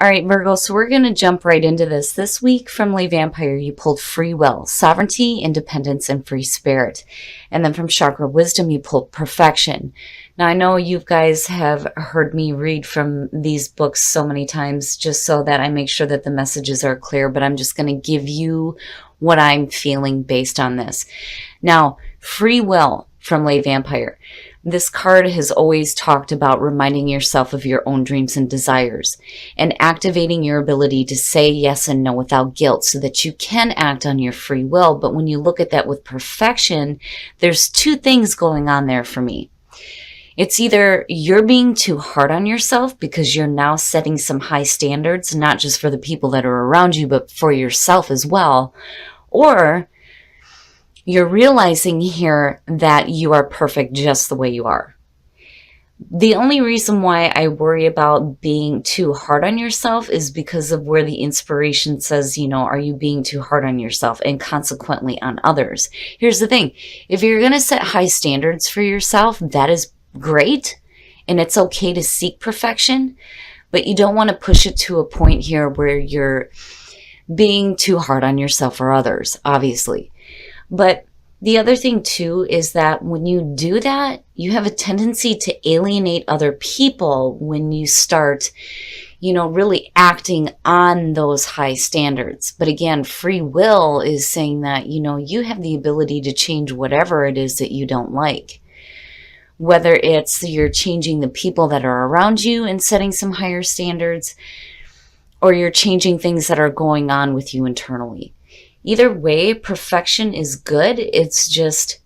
All right, Virgo, so we're going to jump right into this. This week from Lay Vampire, you pulled free will, sovereignty, independence, and free spirit. And then from Chakra Wisdom, you pulled perfection. Now, I know you guys have heard me read from these books so many times just so that I make sure that the messages are clear, but I'm just going to give you what I'm feeling based on this. Now, free will from Lay Vampire. This card has always talked about reminding yourself of your own dreams and desires and activating your ability to say yes and no without guilt so that you can act on your free will. But when you look at that with perfection, there's two things going on there for me. It's either you're being too hard on yourself because you're now setting some high standards, not just for the people that are around you, but for yourself as well. Or you're realizing here that you are perfect just the way you are. The only reason why I worry about being too hard on yourself is because of where the inspiration says, are you being too hard on yourself and consequently on others? Here's the thing. If you're going to set high standards for yourself, that is great. And it's okay to seek perfection, but you don't want to push it to a point here where you're being too hard on yourself or others, obviously. But the other thing too is that when you do that, you have a tendency to alienate other people when you start, really acting on those high standards. But again, free will is saying that, you have the ability to change whatever it is that you don't like. Whether it's you're changing the people that are around you and setting some higher standards, or you're changing things that are going on with you internally. Either way, perfection is good. It's just,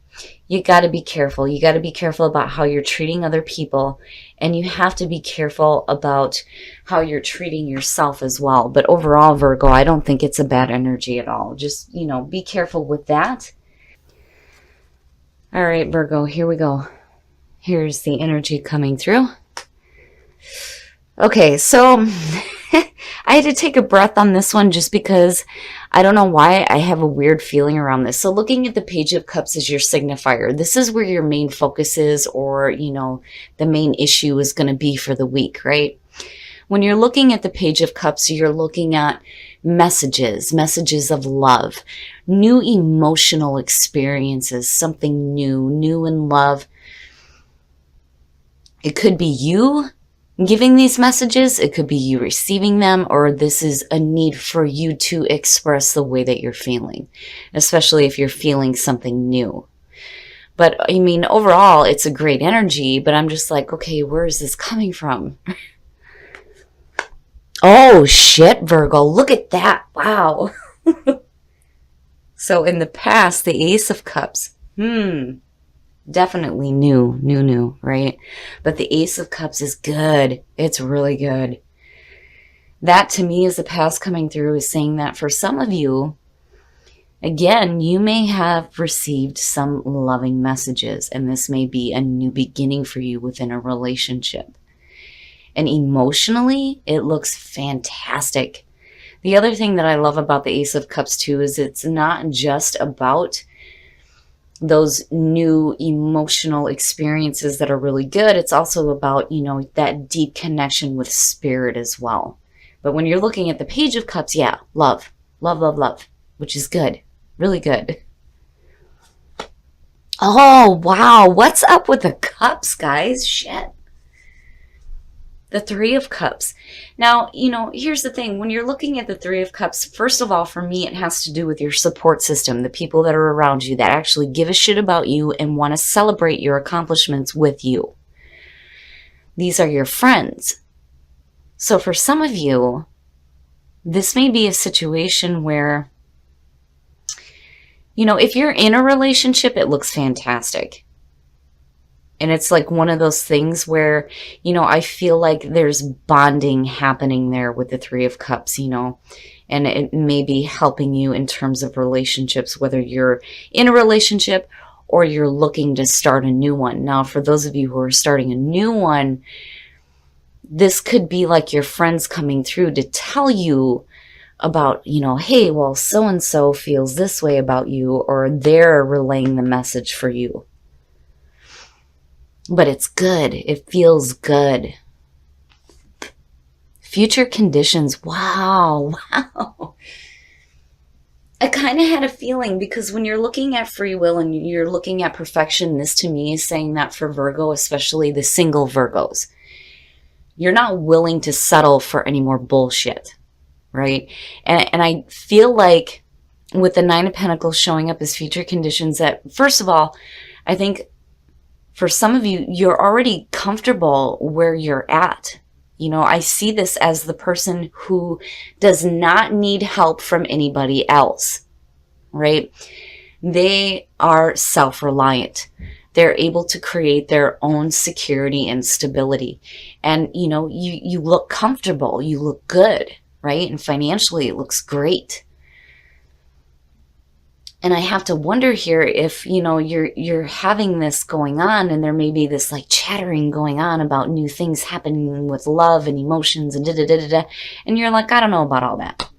you got to be careful. You got to be careful about how you're treating other people. And you have to be careful about how you're treating yourself as well. But overall, Virgo, I don't think it's a bad energy at all. Just, be careful with that. All right, Virgo, here we go. Here's the energy coming through. Okay, so I had to take a breath on this one just because I don't know why I have a weird feeling around this. So looking at the Page of Cups as your signifier, this is where your main focus is, or, the main issue is going to be for the week, right? When you're looking at the Page of Cups, you're looking at messages of love, new emotional experiences, something new in love. It could be you giving these messages, it could be you receiving them, or this is a need for you to express the way that you're feeling, especially if you're feeling something new. But overall, it's a great energy, but I'm just like, okay, where is this coming from? Oh, shit, Virgo, look at that. Wow. So in the past, the Ace of Cups, definitely new, right? But the Ace of Cups is good. It's really good. That to me is the past coming through, is saying that for some of you, again, you may have received some loving messages, and this may be a new beginning for you within a relationship. And emotionally, it looks fantastic. The other thing that I love about the Ace of Cups too is it's not just about those new emotional experiences that are really good. It's also about, that deep connection with spirit as well. But when you're looking at the Page of Cups, yeah, love, which is good, really good. Oh, wow. What's up with the cups, guys? Shit. The Three of Cups. Now, here's the thing. When you're looking at the Three of Cups, first of all, for me, it has to do with your support system, the people that are around you that actually give a shit about you and want to celebrate your accomplishments with you. These are your friends. So for some of you, this may be a situation where, if you're in a relationship, it looks fantastic. And it's like one of those things where, I feel like there's bonding happening there with the Three of Cups, and it may be helping you in terms of relationships, whether you're in a relationship or you're looking to start a new one. Now, for those of you who are starting a new one, this could be like your friends coming through to tell you about, hey, well, so-and-so feels this way about you, or they're relaying the message for you. But it's good. It feels good. Future conditions. Wow. Wow. I kind of had a feeling, because when you're looking at free will and you're looking at perfection, this to me is saying that for Virgo, especially the single Virgos, you're not willing to settle for any more bullshit, right? And I feel like with the Nine of Pentacles showing up as future conditions, that first of all, I think for some of you, you're already comfortable where you're at. You know, I see this as the person who does not need help from anybody else, right? They are self-reliant. They're able to create their own security and stability. And, you know, you look comfortable, you look good, right? And financially, it looks great. And I have to wonder here if, you know, you're having this going on, and there may be this like chattering going on about new things happening with love and emotions and da-da-da-da-da. And you're like, I don't know about all that,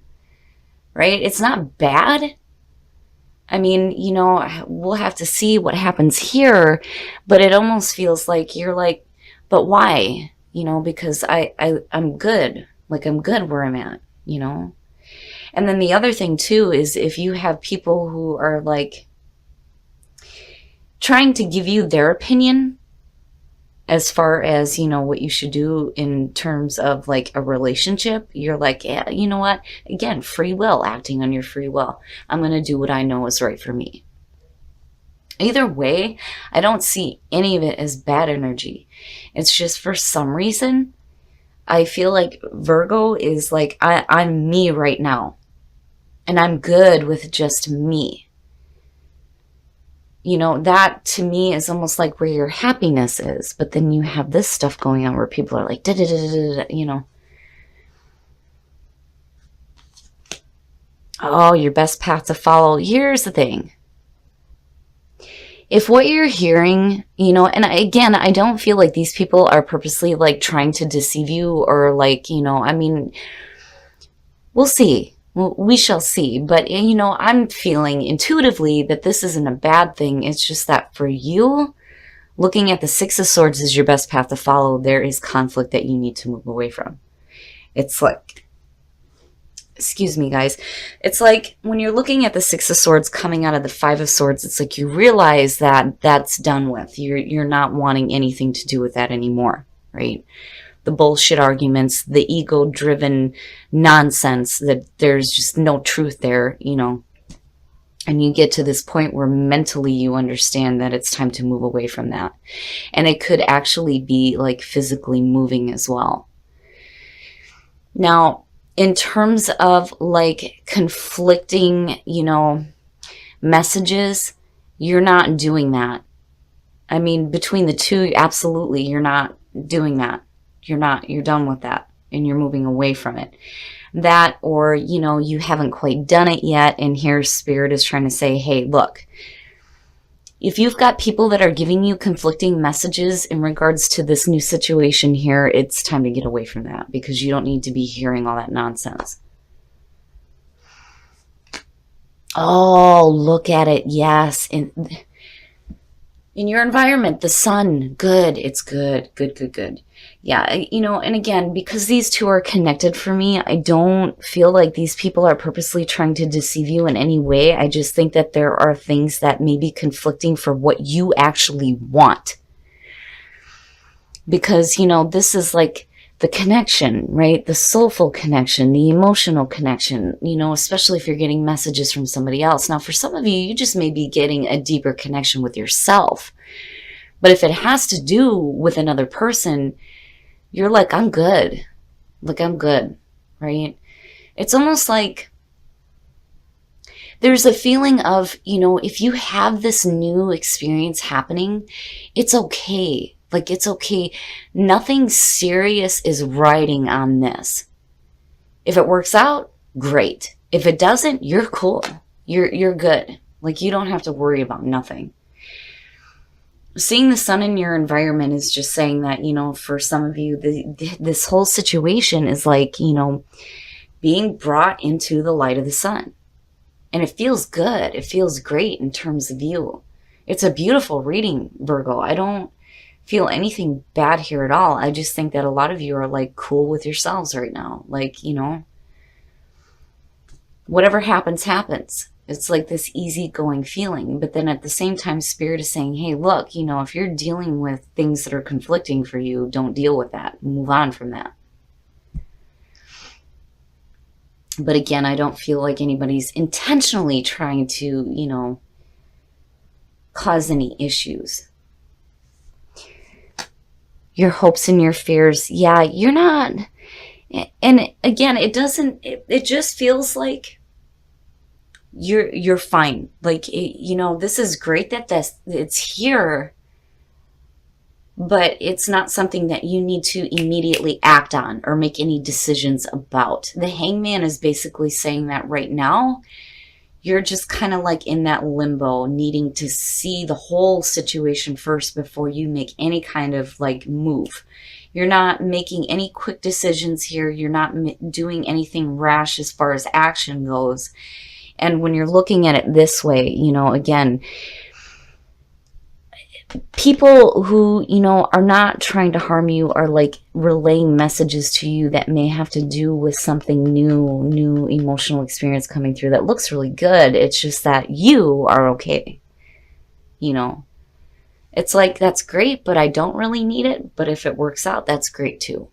right? It's not bad. I mean, you know, we'll have to see what happens here, but it almost feels like you're like, but why? You know, because I'm good. Like, I'm good where I'm at, you know? And then the other thing too is if you have people who are like trying to give you their opinion as far as, you know, what you should do in terms of like a relationship, you're like, yeah, you know what? Again, free will, acting on your free will. I'm going to do what I know is right for me. Either way, I don't see any of it as bad energy. It's just for some reason, I feel like Virgo is like, I'm me right now. And I'm good with just me. You know, that to me is almost like where your happiness is. But then you have this stuff going on where people are like, da da da da da, you know. Oh, your best path to follow. Here's the thing. If what you're hearing, you know, and again, I don't feel like these people are purposely like trying to deceive you or like, you know, I mean, we'll see. We shall see. But, you know, I'm feeling intuitively that this isn't a bad thing. It's just that for you, looking at the Six of Swords as your best path to follow, there is conflict that you need to move away from. It's like, excuse me, guys. It's like when you're looking at the Six of Swords coming out of the Five of Swords, it's like you realize that that's done with. You're not wanting anything to do with that anymore, right? The bullshit arguments, the ego-driven nonsense that there's just no truth there, you know. And you get to this point where mentally you understand that it's time to move away from that. And it could actually be like physically moving as well. Now, in terms of like conflicting, you know, messages, you're not doing that. I mean, between the two, absolutely, you're not doing that. You're done with that and you're moving away from it. That, or, you know, you haven't quite done it yet, and here Spirit is trying to say, hey, look, if you've got people that are giving you conflicting messages in regards to this new situation here, it's time to get away from that because you don't need to be hearing all that nonsense. Oh, look at it. Yes. In your environment, the sun, good. It's good. Good, good, good. Yeah, you know, and again, because these two are connected for me, I don't feel like these people are purposely trying to deceive you in any way. I just think that there are things that may be conflicting for what you actually want. Because, you know, this is like the connection, right? The soulful connection, the emotional connection, you know, especially if you're getting messages from somebody else. Now, for some of you, you just may be getting a deeper connection with yourself. But if it has to do with another person, you're like, I'm good. Like, I'm good, right? It's almost like there's a feeling of, you know, if you have this new experience happening, it's okay. Like, it's okay. Nothing serious is riding on this. If it works out, great. If it doesn't, you're cool. You're good. Like, you don't have to worry about nothing. Seeing the sun in your environment is just saying that, you know, for some of you, this whole situation is like, you know, being brought into the light of the sun. And it feels good. It feels great in terms of you. It's a beautiful reading, Virgo. I don't feel anything bad here at all. I just think that a lot of you are like cool with yourselves right now. Like, you know, whatever happens, happens. It's like this easygoing feeling. But then at the same time, Spirit is saying, hey, look, you know, if you're dealing with things that are conflicting for you, don't deal with that. Move on from that. But again, I don't feel like anybody's intentionally trying to, you know, cause any issues. Your hopes and your fears. Yeah, you're not. And again, it doesn't, it just feels like you're fine. Like, you know, this is great that it's here, but it's not something that you need to immediately act on or make any decisions about. The Hangman is basically saying that right now, you're just kind of like in that limbo, needing to see the whole situation first before you make any kind of like move. You're not making any quick decisions here. You're not doing anything rash as far as action goes. And when you're looking at it this way, you know, again, people who, you know, are not trying to harm you are like relaying messages to you that may have to do with something new emotional experience coming through that looks really good. It's just that you are okay. You know, it's like, that's great, but I don't really need it. But if it works out, that's great too.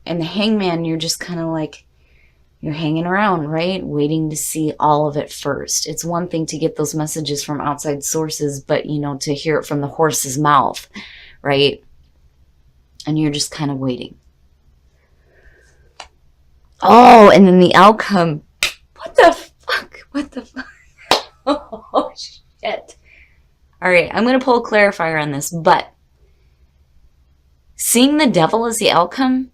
And the Hangman, you're just kind of like, you're hanging around, right? Waiting to see all of it first. It's one thing to get those messages from outside sources, but, you know, to hear it from the horse's mouth, right? And you're just kind of waiting. Oh, and then the outcome. What the fuck? What the fuck? Oh, shit. All right, I'm going to pull a clarifier on this, but seeing the devil as the outcome?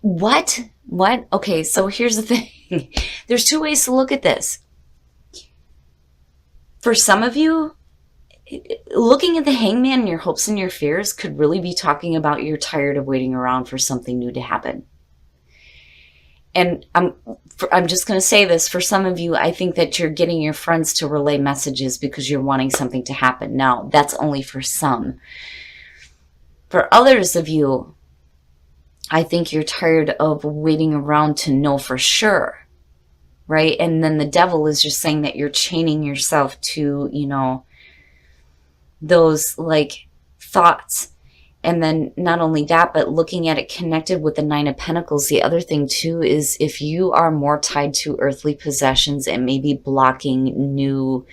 What? What? Okay, so here's the thing. There's two ways to look at this. For some of you, looking at the Hangman and your hopes and your fears could really be talking about you're tired of waiting around for something new to happen. And I'm just going to say this. For some of you, I think that you're getting your friends to relay messages because you're wanting something to happen. Now, that's only for some. For others of you, I think you're tired of waiting around to know for sure, right? And then the devil is just saying that you're chaining yourself to, you know, those like thoughts. And then not only that, but looking at it connected with the Nine of Pentacles, the other thing too is if you are more tied to earthly possessions and maybe blocking new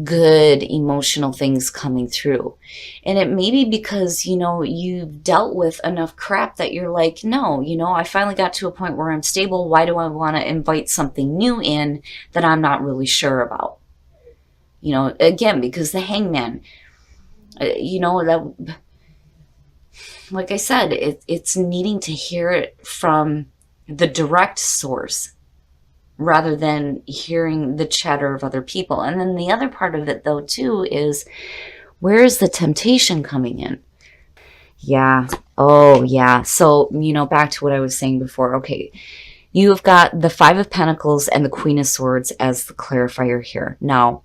good emotional things coming through. And it may be because, you know, you've dealt with enough crap that you're like, no, you know, I finally got to a point where I'm stable. Why do I want to invite something new in that I'm not really sure about? You know, again, because the Hangman, you know, that, like I said, it's needing to hear it from the direct source rather than hearing the chatter of other people. And then the other part of it, though, too, is where is the temptation coming in? Yeah. Oh, yeah. So, you know, back to what I was saying before. Okay. You have got the Five of Pentacles and the Queen of Swords as the clarifier here. Now,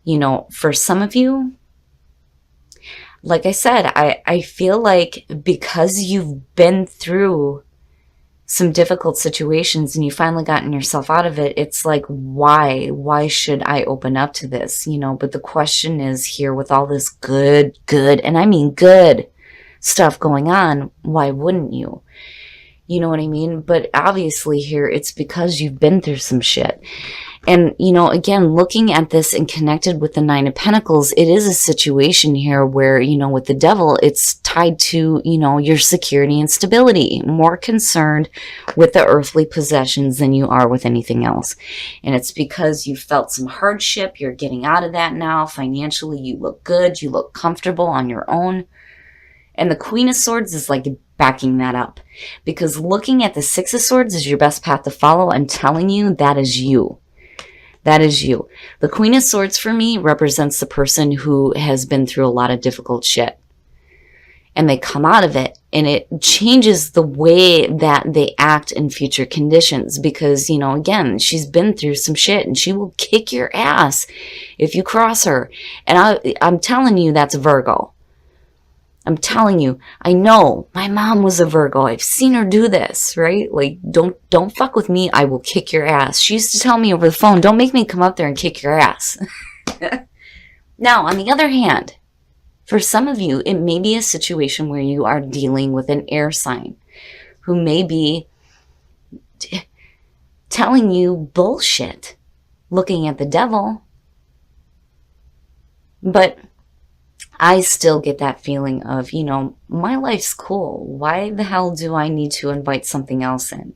you know, for some of you, like I said, I feel like because you've been through some difficult situations and you finally gotten yourself out of it, it's like, why should I open up to this? You know, but the question is here with all this good, and I mean good stuff going on, why wouldn't you? You know what I mean? But obviously here it's because you've been through some shit. And, you know, again, looking at this and connected with the Nine of Pentacles, it is a situation here where, you know, with the devil, it's tied to, you know, your security and stability, more concerned with the earthly possessions than you are with anything else. And it's because you felt some hardship. You're getting out of that now. Financially, you look good. You look comfortable on your own. And the Queen of Swords is like backing that up, because looking at the Six of Swords is your best path to follow. I'm telling you, that is you. That is you. The Queen of Swords for me represents the person who has been through a lot of difficult shit. and they come out of it, and it changes the way that they act in future conditions because, again, she's been through some shit and she will kick your ass if you cross her. And I'm telling you, that's Virgo. I'm telling you, I know my mom was a Virgo. I've seen her do this, right? Like, don't fuck with me. I will kick your ass. She used to tell me over the phone, don't make me come up there and kick your ass. Now, on the other hand, for some of you, it may be a situation where you are dealing with an air sign who may be telling you bullshit, looking at the devil. But I still get that feeling of, my life's cool. Why the hell do I need to invite something else in?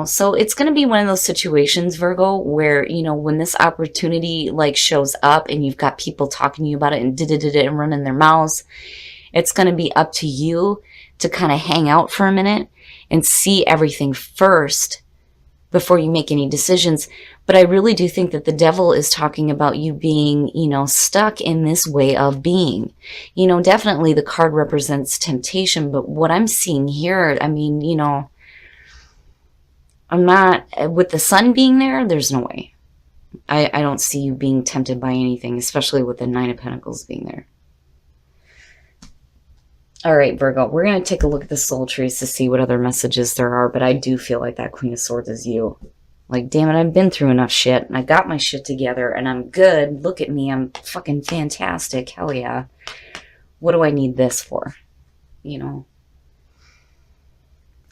So it's going to be one of those situations, Virgo, where, when this opportunity shows up and you've got people talking to you about it and running their mouths, it's going to be up to you to kind of hang out for a minute and see everything first before you make any decisions. But I really do think that the devil is talking about you being, stuck in this way of being. Definitely the card represents temptation, but what I'm seeing here, I'm not, with the sun being there, there's no way. I don't see you being tempted by anything, especially with the Nine of Pentacles being there. All right, Virgo, we're going to take a look at the soul trees to see what other messages there are, but I do feel like that Queen of Swords is you. Like, damn it, I've been through enough shit, and I got my shit together, and I'm good. Look at me, I'm fucking fantastic. Hell yeah. What do I need this for?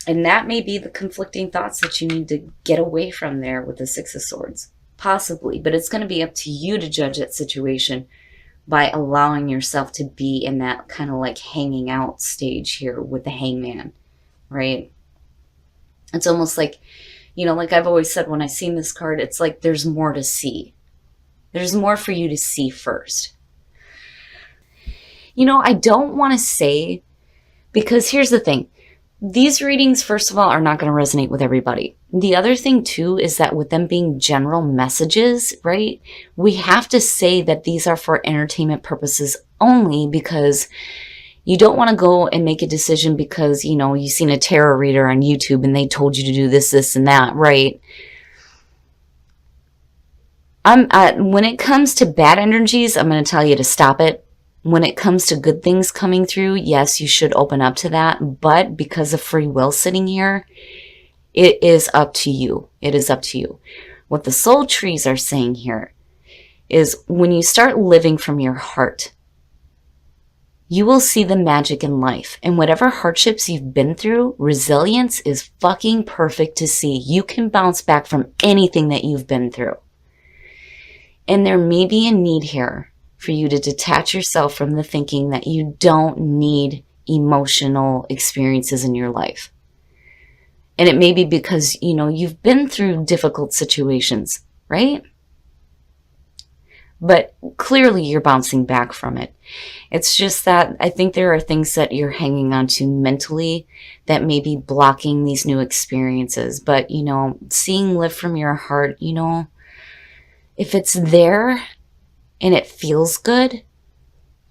And that may be the conflicting thoughts that you need to get away from there with the Six of Swords. Possibly, but it's going to be up to you to judge that situation by allowing yourself to be in that kind of hanging out stage here with the Hangman, right? It's almost like, like I've always said when I seen this card, it's like there's more to see. There's more for you to see first. I don't want to say, because here's the thing. These readings, first of all, are not going to resonate with everybody. The other thing, too, is that with them being general messages, right, we have to say that these are for entertainment purposes only because you don't want to go and make a decision because, you've seen a tarot reader on YouTube and they told you to do this, this, and that, right? When it comes to bad energies, I'm going to tell you to stop it. When it comes to good things coming through, yes, you should open up to that. But because of free will sitting here, it is up to you. It is up to you. What the soul trees are saying here is when you start living from your heart, you will see the magic in life. And whatever hardships you've been through, resilience is fucking perfect to see. You can bounce back from anything that you've been through. And there may be a need here for you to detach yourself from the thinking that you don't need emotional experiences in your life. And it may be because, you've been through difficult situations, right? But clearly you're bouncing back from it. It's just that I think there are things that you're hanging on to mentally that may be blocking these new experiences. But, seeing live from your heart, if it's there and it feels good,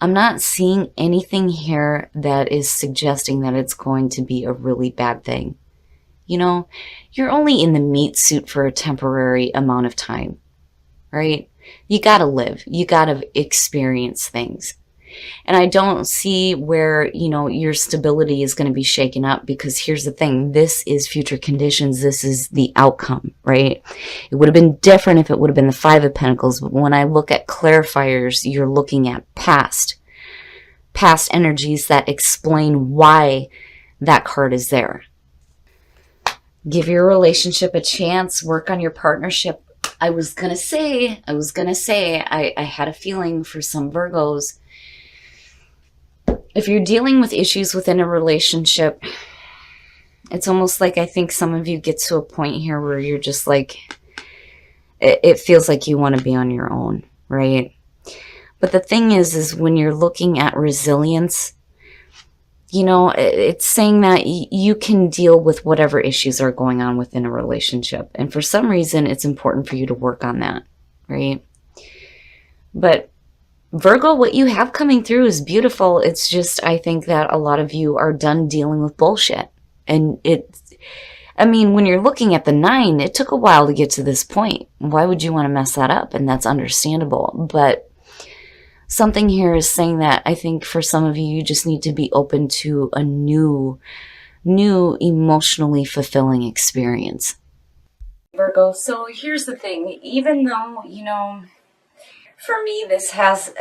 I'm not seeing anything here that is suggesting that it's going to be a really bad thing. You're only in the meat suit for a temporary amount of time, right? You gotta live. You gotta experience things. And I don't see where, your stability is going to be shaken up because here's the thing. This is future conditions. This is the outcome, right? It would have been different if it would have been the Five of Pentacles. But when I look at clarifiers, you're looking at past energies that explain why that card is there. Give your relationship a chance. Work on your partnership. I was going to say, I had a feeling for some Virgos. If you're dealing with issues within a relationship, it's almost like I think some of you get to a point here where you're just like, it feels like you want to be on your own, right? But the thing is when you're looking at resilience, it's saying that you can deal with whatever issues are going on within a relationship. And for some reason, it's important for you to work on that, right? But Virgo, what you have coming through is beautiful. It's just, I think that a lot of you are done dealing with bullshit. And I mean, when you're looking at the 9, it took a while to get to this point. Why would you want to mess that up? And that's understandable. But something here is saying that I think for some of you, you just need to be open to a new emotionally fulfilling experience. Virgo, so here's the thing. Even though, for me, this has,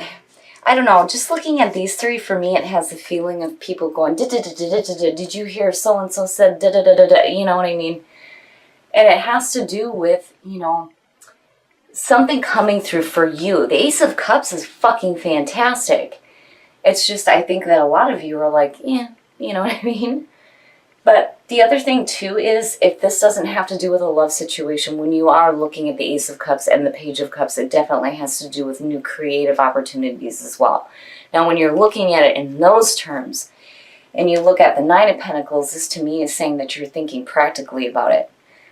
I don't know, just looking at these 3, for me, it has the feeling of people going, did you hear so-and-so said da-da-da-da-da, you know what I mean? And it has to do with, something coming through for you. The Ace of Cups is fucking fantastic. It's just, I think that a lot of you are like, yeah, you know what I mean? But the other thing, too, is if this doesn't have to do with a love situation, when you are looking at the Ace of Cups and the Page of Cups, it definitely has to do with new creative opportunities as well. Now, when you're looking at it in those terms, and you look at the 9 of Pentacles, this to me is saying that you're thinking practically about it,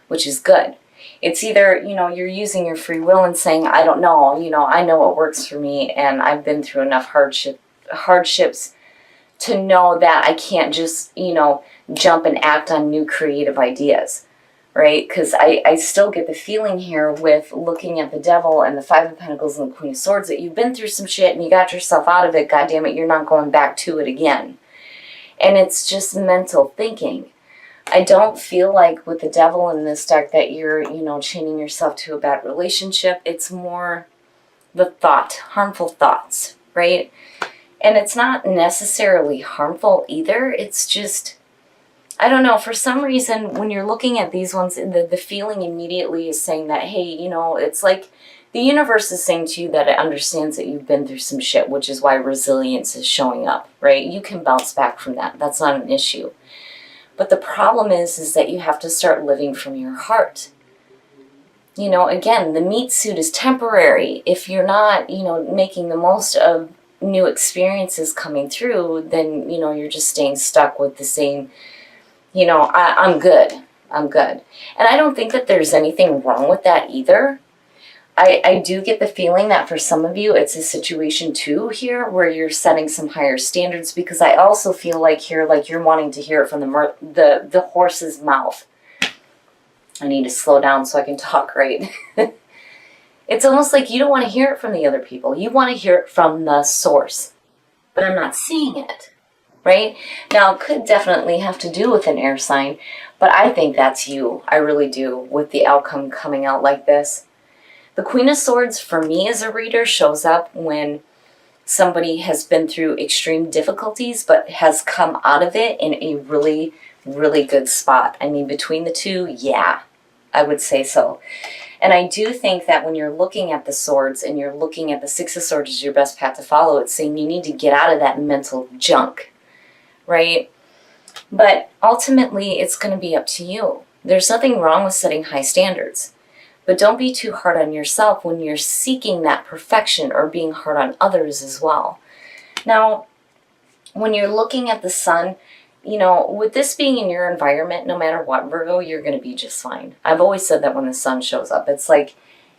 which is good. It's either, you're using your free will and saying, I don't know, I know what works for me, and I've been through enough hardships to know that I can't just, jump and act on new creative ideas, right? Because I still get the feeling here with looking at the Devil and the 5 of Pentacles and the Queen of Swords that you've been through some shit and you got yourself out of it. God damn it, you're not going back to it again. And it's just mental thinking. I don't feel like with the Devil in this deck that you're, chaining yourself to a bad relationship. It's more the harmful thoughts, right? And it's not necessarily harmful either. It's just, I don't know, for some reason, when you're looking at these ones, the feeling immediately is saying that, hey, it's like the universe is saying to you that it understands that you've been through some shit, which is why resilience is showing up, right? You can bounce back from that. That's not an issue. But the problem is that you have to start living from your heart. Again, the meat suit is temporary. If you're not, making the most of new experiences coming through, then, you're just staying stuck with the same, I'm good. I'm good. And I don't think that there's anything wrong with that either. I do get the feeling that for some of you, it's a situation too here where you're setting some higher standards, because I also feel like here, like you're wanting to hear it from the horse's mouth. I need to slow down so I can talk right. It's almost like you don't want to hear it from the other people. You want to hear it from the source. But I'm not seeing it, right? Now, it could definitely have to do with an air sign, but I think that's you. I really do, with the outcome coming out like this. The Queen of Swords, for me as a reader, shows up when somebody has been through extreme difficulties but has come out of it in a really, really good spot. I mean, between the two, yeah, I would say so. And I do think that when you're looking at the swords and you're looking at the 6 of Swords as your best path to follow, it's saying you need to get out of that mental junk, right? But ultimately, it's going to be up to you. There's nothing wrong with setting high standards. But don't be too hard on yourself when you're seeking that perfection or being hard on others as well. Now, when you're looking at the sun, with this being in your environment, no matter what, Virgo, you're going to be just fine. I've always said that when the sun shows up, it's like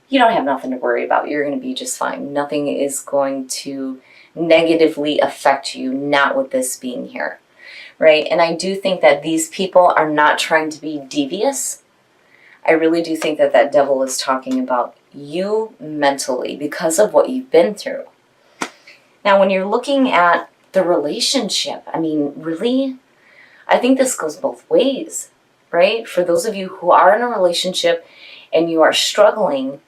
you don't have nothing to worry about. You're going to be just fine. Nothing is going to negatively affect you, not with this being here, right? And I do think that these people are not trying to be devious. I really do think that that Devil is talking about you mentally because of what you've been through. Now, when you're looking at the relationship, I mean, really, I think this goes both ways, right? For those of you who are in a relationship and you are struggling,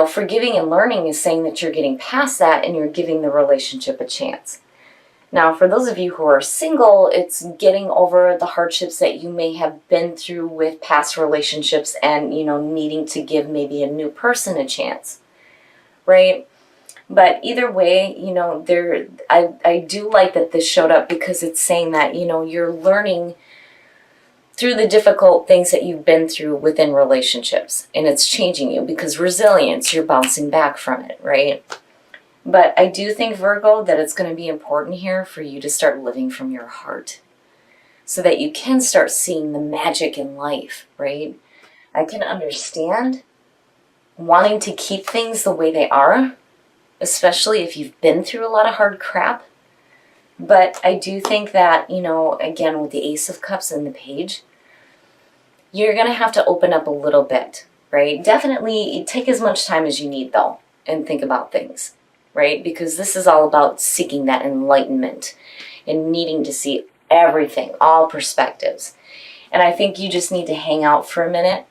forgiving and learning is saying that you're getting past that and you're giving the relationship a chance. Now, for those of you who are single, it's getting over the hardships that you may have been through with past relationships and, needing to give maybe a new person a chance, right? But either way, I do like that this showed up because it's saying that, you're learning through the difficult things that you've been through within relationships, and it's changing you because resilience, you're bouncing back from it, right? But I do think, Virgo, that it's going to be important here for you to start living from your heart so that you can start seeing the magic in life, right? I can understand wanting to keep things the way they are, especially if you've been through a lot of hard crap. But I do think that, you know, again, with the Ace of Cups and the Page, you're going to have to open up a little bit, right? Definitely take as much time as you need, though, and think about things, right? Because this is all about seeking that enlightenment and needing to see everything, all perspectives. And I think you just need to hang out for a minute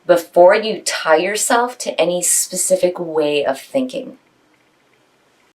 before you tie yourself to any specific way of thinking.